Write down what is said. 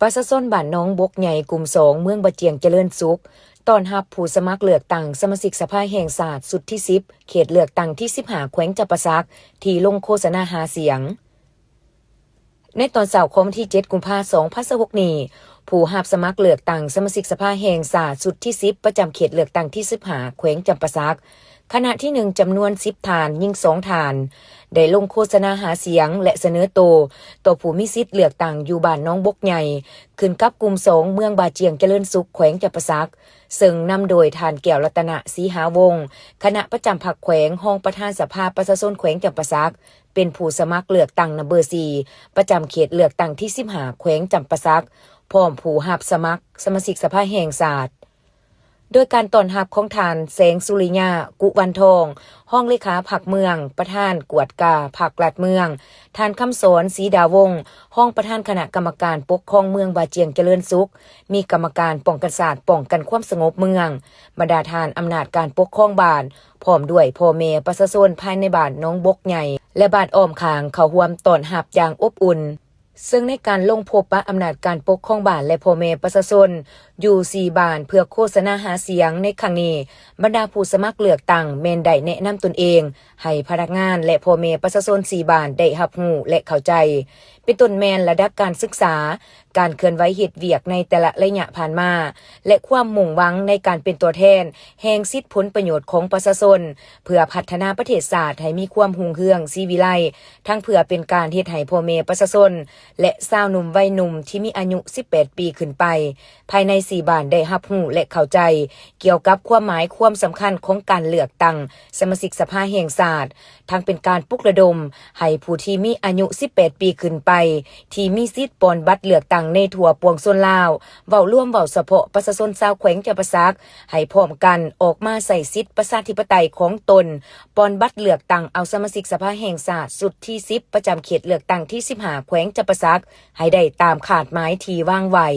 ประชาชนบ้านหนองบกใหญ่กลุ่ม2เมืองบะเจียงเจริญสุขต้อนรับผู้สมัครเลือกตั้งสมาชิกสภาแห่งชาติสุดที่10เขตเลือกตั้งที่15แขวงจำปาสักที่ลงโฆษณาหาเสียงในตอนเช้าของวันที่7กุมภาพันธ์2026นี้ผู้รับสมัครเลือกตั้งสมาชิกสภาแห่งชาติสุดที่10ประจำเขตเลือกตั้งที่15แขวงจำปาสักขณะที่1จำนวน10ฐานยิ่ง2ฐานได้ลงโฆษณาหาเสียงและเสนอตัวผู้มีสิทธิ์เลือกตั้งอยู่บ้านน้องบกใหญ่ขึ้นกับกลุ่ม2เมืองบาเจียงเจริญสุขแขวงจำปาสักซึ่งนำโดยทานแก้วรัตนะศรีหาวงศ์คณะประจำพรรคแขวงห้องประธานสภาประชาชนแขวงจำปาสักเป็นผู้สมัครเลือกตั้งนำเบอร์4ประจำเขตเลือกตั้งที่15แขวงจำปาสักพร้อมผู้รับสมัครสมาชิกสภาแห่งชาติโดยการต้อนรับของทานแสงสุริยากุวันทองห้องเลขาพรรคเมืองประธานกวดกาพรรคลาดเมืองทานคำสอนศรีดาวงศ์ห้องประธานคณะกรรมการปกครองเมืองบาเจียงเจริญสุขมีกรรมการป้องกันศาสตร์ป้องกันความสงบเมืองบรรดาทานอำนาจการปกครองบ้านพร้อมด้วยพ่อแม่ประชาชนภายในบ้านน้องบกใหญ่และบ้านอ้อมข้างเข้าร่วมต้อนรับอย่างอบอุ่นซึ่งในการลงพบปะอำนาจการปกครองบ้านและพ่อแม่ประชาชนอยู่4บ้านเพื่อโฆษณาหาเสียงในครั้งนี้บรรดาผู้สมัครเลือกตั้งแม่นได้แนะนำตนเองให้พนักงานและพ่อแม่ประชาชน4บ้านได้รับรู้และเข้าใจเป็นต้นแม่นระดับการศึกษาการเคลื่อนไหวเฮ็ดเวียกในแต่ละระยะผ่านมาและความมุ่งหวังในการเป็นตัวแทนแห่งสิทธิผลประโยชน์ของประชาชนเพื่อพัฒนาประเทศชาติให้มีความรุ่งเรืองศรีวิไลทั้งเพื่อเป็นการเฮ็ดให้พ่อแม่ประชาชนและสาวหนุ่มวัยหนุ่มที่มีอายุ18ปีขึ้นไปภายใน4บ้านได้รับรู้และเข้าใจเกี่ยวกับความหมายความสำคัญของการเลือกตั้งสมาชิกสภาแห่งชาติทั้งเป็นการปลุกระดมให้ผู้ที่มีอายุ18ปีขึ้นไปที่มีสิทธิ์ปอนบัตรเลือกตั้งในทั่วปวงชนลาวเว้าร่วมเว้าเฉพาะประชาชนชาวแขวงจำปาสักให้พร้อมกันออกมาใส่สิทธิประชาธิปไตยของตนปอนบัตรเลือกตั้งเอาสมาชิกสภาแห่งชาติสุดที่10ประจำเขตเลือกตั้งที่15แขวงจำปาสักให้ได้ตามขาดหมายที่วางไว้